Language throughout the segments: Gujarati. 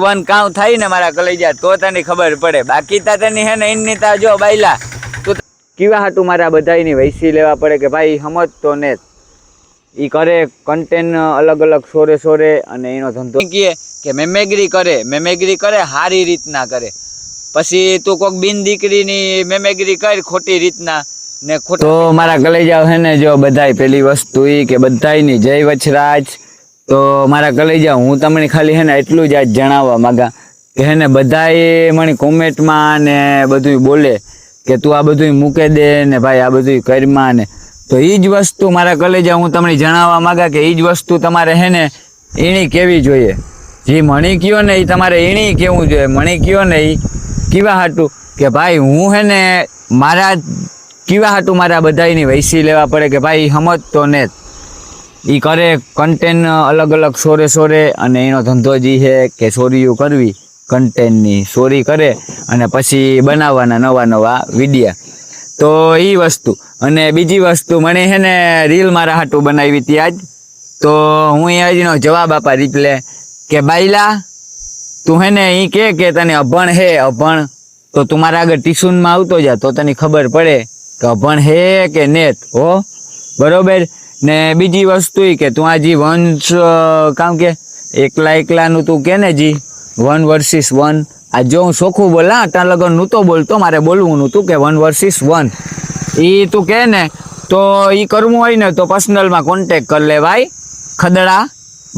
વન કાઉ થાય ને મારા કલેજા તો તને ખબર પડે. બાકી તા તને હે ને ઇનની તા જો બાયલા તું કેવા હાટું મારા બધાયની વૈસી લેવા પડે કે ભાઈ સમજતો ને ઈ કરે કન્ટેન્ટ અલગ અલગ સોરે અને એનો ધંધો કહે કે મેમેગરી કરે સારી રીતના કરે. પછી તું કોક બિન દીકરીની મેમેગરી કરી ખોટી રીતના ને ખોટો. તો મારા કલેજા હે ને જો બધાય પેલી વસ્તુ ઈ કે બધાયની જય વચરાજ. તો મારા કલેજા હું તમને ખાલી હે ને એટલું જ આજ જણાવવા માંગા કે હે ને બધાએ મને કોમેન્ટમાં ને બધું બોલે કે તું આ બધું મૂકે દે ને ભાઈ આ બધું કરમાં ને. તો એ જ વસ્તુ મારા કલેજા હું તમને જણાવવા માંગા કે એ જ વસ્તુ તમારે હે ને એણી કેવી જોઈએ. જે મણી કયો ને એ તમારે એણી કેવું જોઈએ. મણી કયો ને એ કેવા હાટું કે ભાઈ હું હે ને મારા કેવા હાટું મારા બધાની વૈસી લેવા પડે કે ભાઈ સમજતો ને એ કરે કન્ટેન્ટ અલગ અલગ સોરે અને એનો ધંધો જે છે કે ચોરીઓ કરવી કન્ટેન્ટની ચોરી કરે અને પછી બનાવવાના નવા વિડીયા. તો એ વસ્તુ અને બીજી વસ્તુ મને છે ને રીલ મારા હાટું બનાવી હતી આજ. તો હું આજનો જવાબ આપા રિપ્લે કે બાયલા તું હે ને એ કે તને અભણ હે અભણ તો તું મારા આગળ ટ્યુશનમાં આવતો જા તો તને ખબર પડે કે અભણ હે કે નેત હો બરોબર. ને બીજી વસ્તુ કે તું આ જી વંશ કામ કે એકલાનું તું કે ને જી 1 vs 1 આ જો હું ચોખ્ખું બોલા ત્યાં લગન નહોતો બોલતો મારે બોલવું નહોતું કે 1 vs 1 એ તું કે ને તો એ કરવું હોય ને તો પર્સનલમાં કોન્ટેક કરી લે ભાઈ ખદડા.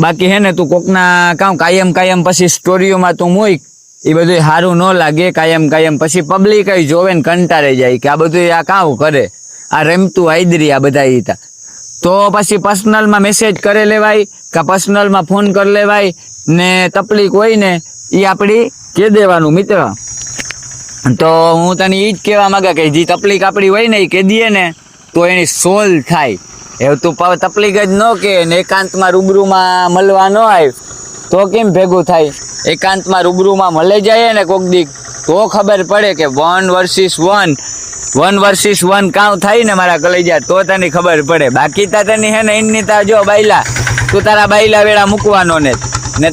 બાકી હે ને તું કોકના કામ કાયમ પછી સ્ટોરીઓમાં તું મૂક એ બધું સારું ન લાગે કાયમ પછી પબ્લિક જોવે ને કંટાળી જાય કે આ બધું આ કામ કરે આ રમતું હાયદરી આ બધા ઈતા. તો પછી પર્સનલમાં મેસેજ કરી લેવાય કે પર્સનલમાં ફોન કરી લેવાય ને તકલીફ હોય ને એ આપણી કહી દેવાનું મિત્ર. તો હું તને એ જ કહેવા માંગા કે જે તકલીફ આપણી હોય ને એ કહી દઈએ ને તો એની સોલ્વ થાય. એવું તું તકલીફ જ ન કે ને એકાંતમાં રૂબરૂમાં મળવા ન આવે તો કેમ ભેગું થાય. એકાંતમાં રૂબરૂમાં મળે જાય ને કોક દીક તો ખબર પડે કે 1 vs 1 કાઉ થાય ને મારા કલેજા તો તને ખબર પડે. બાકી તા તને હે ને ઇનની તા જો બાયલા તું તારા બાયલા વેળા મૂકવાનો ને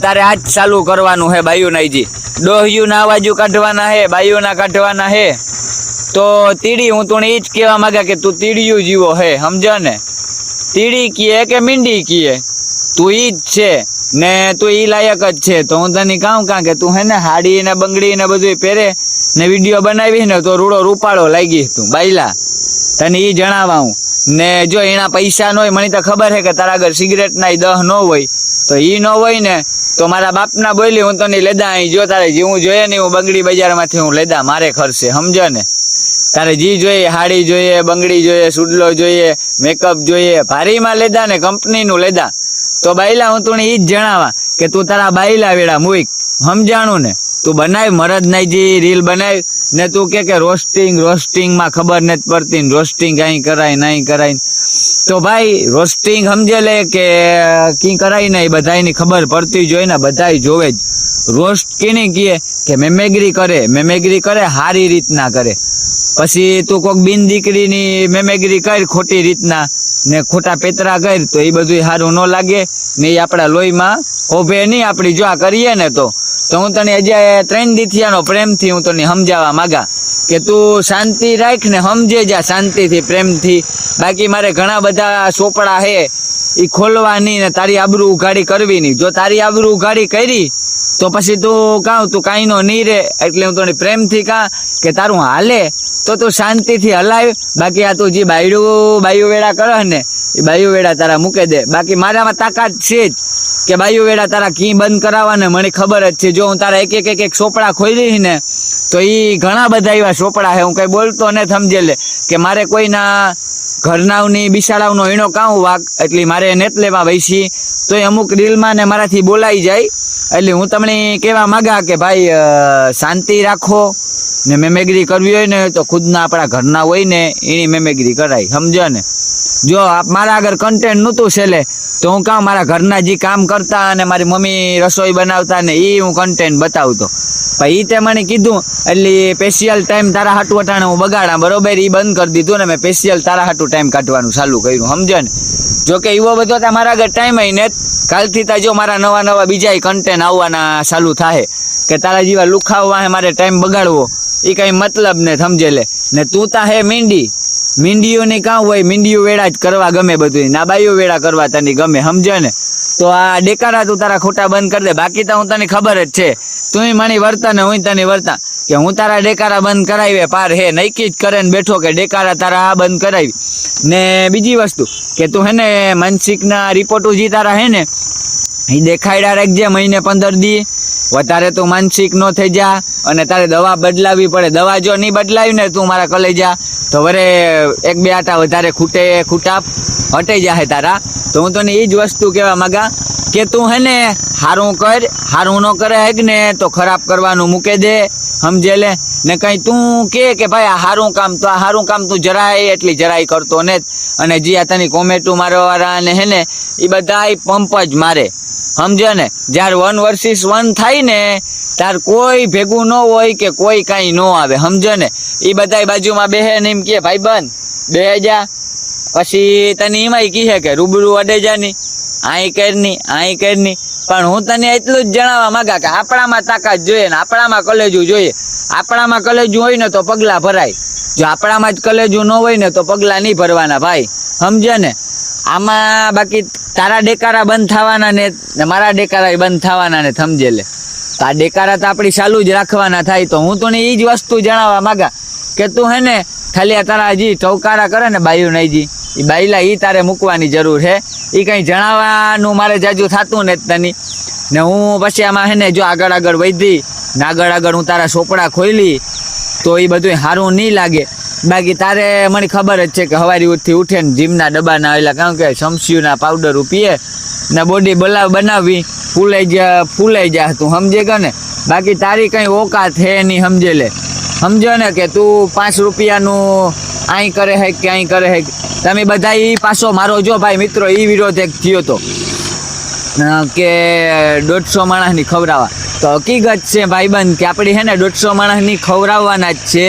તારે આજ ચાલુ કરવાનું હે બાયુ નાઈજી ડોહ્યુના અવાજુ કાઢવાના હે બાયુના કાઢવાના હે. તો તીડી હું તને એ જ કહેવા માંગા કે તું તીડિયું જીવો હે સમજો ને. તીડી કીએ કે મીંડી કીએ તું ઈ જ છે ને તું ઈ લાયક જ છે. તો હું તને કહું કે તું હે ને હાડી ને બંગડી ને બધું પહેરે ને વિડીયો બનાવી ને તો રૂપાળો લાગી તું બાયલા તને ઈ જણાવું. ને જો એના પૈસા ન હોય મને તો ખબર છે કે તારા આગળ સિગરેટ ના 10 ન હોય તો ઈ ન હોય ને તો મારા બાપના બોલી હું તને લેદા અહીં જો તારે જેવું જોઈએ ને હું બંગડી બજારમાંથી હું લેદા મારે ખર્ચે સમજો ને. તારે જી જોઈએ હાડી જોઈએ બંગડી જોઈએ સુડલો જોઈએ મેકઅપ જોઈએ ભારીમાં લેદા ને કંપનીનું લેદા. તો બાયલા હું તને ઈ જ જણાવા કે તું તારા બાયલા વેળા મૂક સમજાણું ને. તું બનાવ મરદ નાઈજી રીલ બનાવ ને તું કે રોસ્ટિંગમાં ખબર નથી પડતી ને રોસ્ટિંગ અહીં કરાય નહીં કરાય. તો ભાઈ રોસ્ટિંગ સમજે લે કે કી કરાય ને એ બધાની ખબર પડતી જ હોય ને બધાય જોવે જ. રોસ્ટ કેની કહે કે મેમેગરી કરે સારી રીતના કરે. પછી તું કોક બિન દીકરીની મેમેગરી કરી ખોટી રીતના ને ખોટા પેતરા કરી તો એ બધું સારું ન લાગે ને એ આપણા લોહીમાં હોભે નહીં. આપણી જો આ કરીએ ને તો હું તને હજી 3 દીથિયાનો પ્રેમથી હું તને સમજાવવા માંગા કે તું શાંતિ રાખ ને સમજે જા શાંતિથી પ્રેમથી. બાકી મારે ઘણા બધા ચોપડા હે એ ખોલવાની ને તારી આબરૂ ઉઘાડી કરવી નહીં. જો તારી આબરૂ ઉઘાડી કરી તો પછી તું કાંઈ નો નહીં રે. એટલે હું તને પ્રેમથી કે તારું હાલે તો તું શાંતિથી હલાવ. બાકી આ તું જે બાયુ વેળા કરે ને એ બાયુ વેળા તારા મૂકે દે. બાકી મારામાં તાકાત છે જ કે બાયુ વેળા તારા કી બંધ કરાવવા ને મને ખબર જ છે. જો હું તારા એક ચોપડા ખોલી ને તો એ ઘણા બધા એવા ચોપડા છે હું કઈ બોલતો ને સમજે લે કે મારે કોઈના ઘરનાવની બિસાડાવનો એનો કાં વાક એટલે મારે નેત લેવા વૈસી તો એ અમુક રીલમાં ને મારાથી બોલાઈ જાય. એટલે હું તમને કહેવા માંગા કે ભાઈ શાંતિ રાખો ને મેમેગરી કરવી હોય ને તો ખુદના આપણા ઘરના હોય ને એની મેમેગરી કરાય સમજો ને. જો મારા આગળ કન્ટેન્ટ નહોતું છેલ્લે તો હું કામ મારા ઘરના જે કામ કરતા અને મારી મમ્મી રસોઈ બનાવતા ને એ હું કન્ટેન્ટ બતાવતો. પછી તે મને કીધું એટલે સ્પેશિયલ ટાઈમ તારા હાટુ અટાણે હું બગાડા, બરોબર, એ બંધ કરી દીધું ને મેં સ્પેશિયલ તારા હાટુ ટાઈમ કાઢવાનું ચાલુ કર્યું, સમજે ને. જો કે એવો બધો તમારા આગળ ટાઈમ હોય ને, કાલથી તા જો મારા નવા નવા બીજા કન્ટેન્ટ આવવાના ચાલુ થાય કે તારા જેવા લુખાવવા મારે ટાઈમ બગાડવો એ કઈ મતલબ ને, સમજે લે. ને તું તા હે મીંડીઓને કાં હોય, મીંડીઓ વેળા જ કરવા ગમે બધું, ના બાઈઓ વેળા કરવા તને ગમે, સમજે ને. તો આ ડેકારા તું તારા ખોટા બંધ કરી દે. બાકી તો હું તને ખબર જ છે, તું મને વર્તા ને હું તને વર્તા, કે હું તારા ડેકારા બંધ કરાવી પાર હે નૈકી જ કરે ને બેઠો કે ડેકારા તારા આ બંધ કરાવી. ને બીજી વસ્તુ કે તું હે ને માનસિકના રિપોર્ટો જે તારા હે ને એ દેખાડ્યા રાખજે મહિને 15 દી. વધારે તું માનસિક ન થઈ જા અને તારે દવા બદલાવી પડે. દવા જો નહીં બદલાવી ને તું મારા કલેજા તો વરે 1-2 આટા વધારે ખૂટા હટી જાય તારા. તો હું તને એ જ વસ્તુ કહેવા માંગા કે તું હે ને હારું કર, હારું ન કરે હે ને તો ખરાબ કરવાનું મૂકે દે, સમજે લે. ને કઈ તું કે ભાઈ આ હારું કામ, તો આ હારું કામ તું જરાય કરતો ને. અને જે આ તની કોમેન્ટો મારવાવાળા ને હે ને એ બધા પંપ જ મારે, સમજે ને. જ્યારે 1 versus 1 થાય ને તાર કોઈ ભેગું ન હોય કે કોઈ કાંઈ ન આવે, સમજે ને. એ બધા બાજુમાં બેહે ને એમ કે ભાઈ બંધ બે જા, પછી તને એમાંય કહે કે રૂબરૂ અડે જાની, આઈ કરની. પણ હું તને એટલું જ જણાવવા માંગા કે આપણામાં તાકાત જોઈએ ને આપણામાં કલેજું જોઈએ. આપણામાં કલેજું હોય ને તો પગલાં ભરાય, જો આપણામાં જ કલેજું ન હોય ને તો પગલાં નહીં ભરવાના ભાઈ, સમજે ને. આમાં બાકી તારા ડેકારા બંધ થવાના ને મારા ડેકારા બંધ થવાના ને, સમજે લે. તો આ ડેકારા તો આપણી ચાલુ જ રાખવાના થાય. તો હું તને એ જ વસ્તુ જણાવવા માંગા કે તું હે ને ખાલી આ તારા હજી ટવકારા કરે ને બાયું નહીં એ બાઈલા એ તારે મૂકવાની જરૂર છે. એ કંઈ જણાવવાનું મારે જાજુ થતું ને તની ને. હું પછી આમાં હે ને જો આગળ વધી ને આગળ હું તારા ચોપડા ખોલી તો એ બધું સારું નહીં લાગે. બાકી તારે મને ખબર જ છે કે સવારી ઉઠે ને જીમના ડબ્બાના આવેલા, કારણ કે શમસ્યુના પાવડર પીએ ને બોડી બનાવવી ફૂલાઈ જા તું, સમજે કે ને. બાકી તારી કંઈ ઓકાત હે નહીં, સમજે લે. સમજો ને કે તું 5 રૂપિયાનું અહીં કરે હે કે અહીં કરે હે. તમે બધા એ પાછો મારો જો ભાઈ મિત્રો એ વિરોધ એક થયો હતો કે 150 માણસની ખવડાવવા. તો હકીકત છે ભાઈબંધ કે આપણી હે ને 150 માણસની ખવડાવવાના જ છે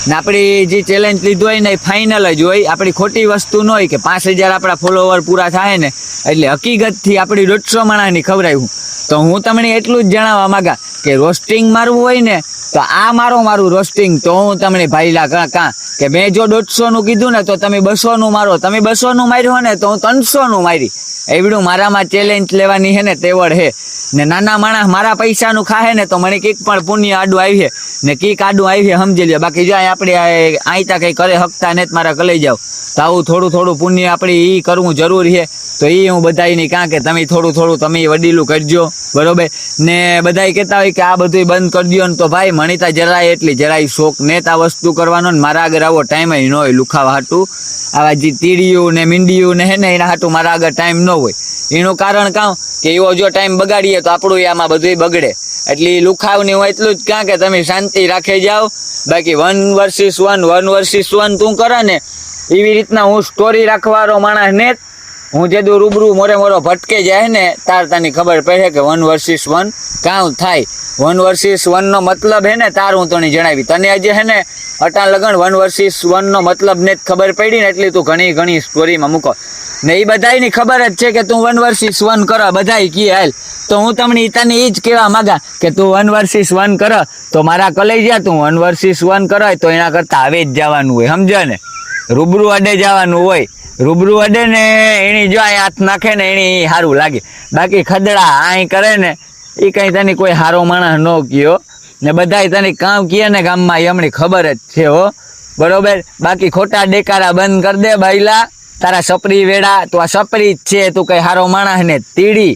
ને. આપણી જે ચેલેન્જ લીધો હોય ને એ ફાઇનલ જ હોય, આપણી ખોટી વસ્તુ ન હોય કે 5000 આપણા ફોલોવર પૂરા થાય ને એટલે હકીકતથી આપણી 150 માણસની ખવડાવ્યું. તો હું તમને એટલું જ જણાવવા માંગા કે રોસ્ટિંગ મારવું હોય ને તો આ મારું રોસ્ટિંગ. તો હું તમને ભાઈલા કાં કે મેં જો 150નું કીધું ને તો તમે 200નું મારો, તમે 200નું માર્યો ને તો હું 300નું મારી. એવડું મારામાં ચેલેન્જ લેવાની છે ને તેવડ હે ને. નાના માણસ મારા પૈસાનું ખાહે ને તો મને કંઈક પણ પુણ્ય આડું આવી ને કંઈક આડું આવી સમજી લે. બાકી જો આપણે આઈતા કંઈ કરે હકતા ને મારા કલાઈ જાવ તો આવું થોડું પુણ્ય આપણે એ કરવું જરૂરી છે. તો એ હું બધાને કાં કે તમે થોડું તમે વડીલું કરજો, બરોબર ને. બધાય કહેતા હોય કે આ બધું બંધ કરી દો ને, તો ભાઈ મણીતા જરાય શોખ ને આ વસ્તુ કરવાનો ને મારા આગળ આવો ટાઈમ ન હોય લુખાવા હાટું. આવા જે તીડિયું ને મીંડિયું ને હે ને એના હાટું મારા આગળ ટાઈમ ન હોય. એનું કારણ કાં કે એવો જો ટાઈમ બગાડીએ તો આપણું આમાં બધું બગડે. એટલે લુખાવની હું એટલું જ કાં કે તમે શાંતિ રાખી જાઓ. બાકી 1 versus 1 તું કરે ને એવી રીતના હું સ્ટોરી રાખવાનો માણસ ને. હું જે રૂબરૂ મોરો ભટકે જાય ને તારની ખબર પડે કે 1 versus 1 કાં થાય. 1 versus 1 નો મતલબ હે ને હું તને જણાવી. તને આજે હે ને અટાણ લગન 1 versus 1 નો મતલબ ને ખબર પડી ને એટલે તું ઘણી સ્ટોરીમાં મૂકો ને. એ બધાની ખબર જ છે કે તું 1 versus 1 કર, બધાય કી હાલ. તો હું તમને તને એ જ કહેવા માંગા કે તું 1 versus 1 કર તો મારા કલાઈ જા. તું 1 versus 1 કરાય તો એના કરતાં આવે જ જવાનું હોય, સમજે ને. રૂબરૂ અડે જવાનું હોય. રૂબરૂ અડે ને એની જો અહીં હાથ નાખે ને એની સારું લાગે. બાકી ખદડા અહીં કરે ને એ કંઈ તને કોઈ સારો માણસ ન કયો ને. બધાય તને કામ કહે ને ગામમાં એ હમણાં ખબર જ છે હો, બરોબર. બાકી ખોટા ડેકારા બંધ કરી દે બાઈલા. તારા સપરી વેડા તો આ સપરી જ છે, તું કઈ સારો માણસ ને તીડી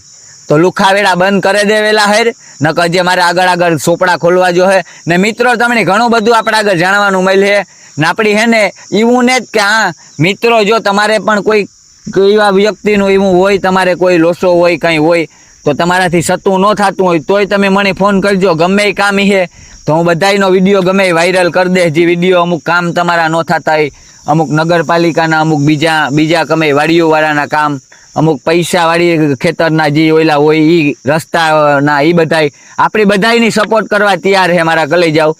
તો લુખા વેડા બંધ કરી દે વેલા હેર. નકર જે મારે આગળ ચોપડા ખોલવા જો હે ને. મિત્રો તમને ઘણું બધું આપણે આગળ જાણવાનું મળે ને. આપણી હે ને એવું ને જ કે હા મિત્રો જો તમારે પણ કોઈ એવા વ્યક્તિનું એવું હોય, તમારે કોઈ લોસો હોય કંઈ હોય તો તમારાથી સતું ન થતું હોય તોય તમે મને ફોન કરજો. ગમે એ કામ છે તો હું બધાયનો વિડીયો ગમે વાયરલ કરી દે. જે વિડીયો અમુક કામ તમારા ન થતા હોય, અમુક નગરપાલિકાના અમુક બીજા ગમે વાડીઓવાળાના કામ અમુક પૈસા વાળી ખેતરના જે ઓયલા હોય ઈ રસ્તાના ઈ બધાય આપણી બધાયની સપોર્ટ કરવા તૈયાર છે મારા કલેજાઓ.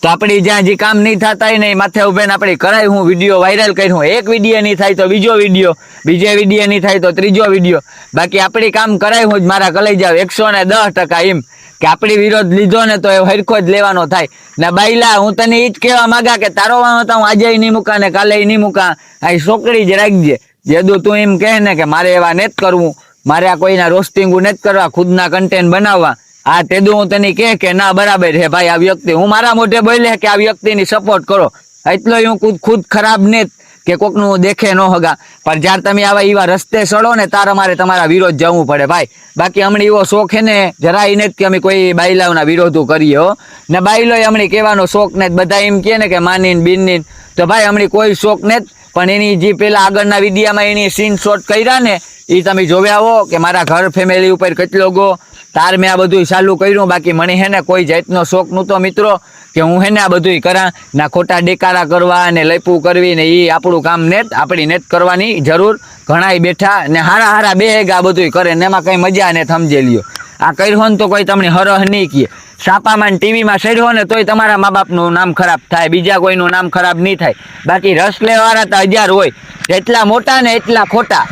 તો આપણી જ્યાં જે કામ નહીં થતા હોય ને એ માથે ઉભેને આપણે કરાય હું વિડીયો વાયરલ કરી હું. એક વિડીયો નહીં થાય તો બીજો વિડીયો, બીજે વિડીયો નહીં થાય તો ત્રીજો વિડીયો. બાકી આપણી કામ કરાય હું જ મારા કલેજાઓ 110% એમ કે આપણી વિરોધ લીધો ને તો એ હરખો જ લેવાનો થાય. ને બાઈલા હું તને ઈ જ કહેવા માંગા કે તારો વાંધો તો હું આજે નહીં મૂકા ને કાલે નહીં મૂકા, આ છોકરી જ રાખજે. જેદું તું એમ કહે ને કે મારે એવા નથી કરવું, મારે આ કોઈના રોસ્ટિંગું નથી કરવા, ખુદના કન્ટેન્ટ બનાવવા, આ તેદું હું તને કહે કે ના બરાબર છે ભાઈ આ વ્યક્તિ, હું મારા મોઢે બોલે કે આ વ્યક્તિની સપોર્ટ કરો, એટલો હું ખુદ ખરાબ ને કે કોકનું દેખે ન હગા. પણ જ્યારે તમે આવા એવા રસ્તે સડો ને તારે મારે તમારા વિરોધ જવું પડે ભાઈ. બાકી હમણાં એવો શોખ છે ને જરાય નથી કે અમે કોઈ બાઈલાઓના વિરોધો કરીએ હો. ને બાઈલો હમણાં કહેવાનો શોખ ને બધા એમ કહે ને કે માનીન બિનનીન, તો ભાઈ હમણાં કોઈ શોખ ને પણ એની જે પેલા આગળના વિડીયામાં એની સીન શોટ કર્યા ને એ તમે જોવ્યા હો કે મારા ઘર ફેમિલી ઉપર કેટલો ગો તાર મેં આ બધું ચાલુ કર્યું. બાકી મને હે ને કોઈ જાતનો શોખ નહોતો મિત્રો કે હું હે ને આ બધું કરા ના ખોટા ડેકારા કરવા ને લઈપું કરવી ને એ આપણું કામ નેત આપણી નેત કરવાની જરૂર. ઘણાય બેઠા ને હારા હારા બે આ બધું કરે ને એમાં કઈ મજા ને સમજે લ્યો. આ કર્યો ને તો કોઈ તમને હરહ નહીં કહે. છાપામાં ટીવીમાં ચડ્યો ને તોય તમારા મા બાપનું નામ ખરાબ થાય, બીજા કોઈનું નામ ખરાબ નહીં થાય. બાકી રસ લેવાળા તો 1000 હોય, એટલા મોટા ને એટલા ખોટા.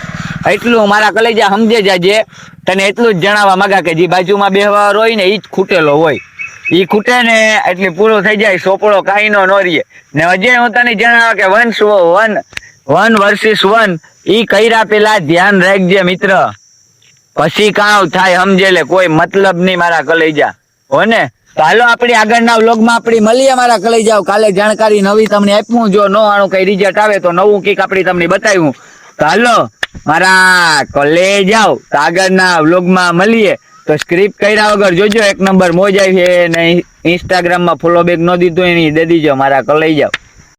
એટલું મારા કલેજા સમજે જાજે. તને એટલું જ જણાવવા માંગા કે જે બાજુમાં બેહવાર હોય ને એ જ ખૂટેલો હોય, એ ખૂટે ને એટલે પૂરો થઈ જાય, સોપડો કાંઈ નો રહીએ. ને હજે હું તને જણાવવા કે વન વર્સિસ વન ઈ કર્યા પેલા ધ્યાન રાખજે મિત્ર, પછી કાં થાય સમજે લે, કોઈ મતલબ નહીં મારા કલેજા હો ને. તો હાલો આપણી આગળના વ્લોગમાં આપણી મળીએ મારા કલેજાઓ. કાલે જાણકારી નવી તમને આપ્યું, જો નો આણું કઈ રિઝલ્ટ આવે તો નવું કઈક આપણી તમને બતાવ્યું. તો હાલો મારા કલેજાઓ તો આગળના વ્લોગમાં મળીએ. તો સ્ક્રિપ્ટ કર્યા વગર જોજો, 1 નંબર મોજ આવી છે. ને ઇન્સ્ટાગ્રામમાં ફોલો બેક ન દીધું એની દે દીજો મારા કલેજાઓ.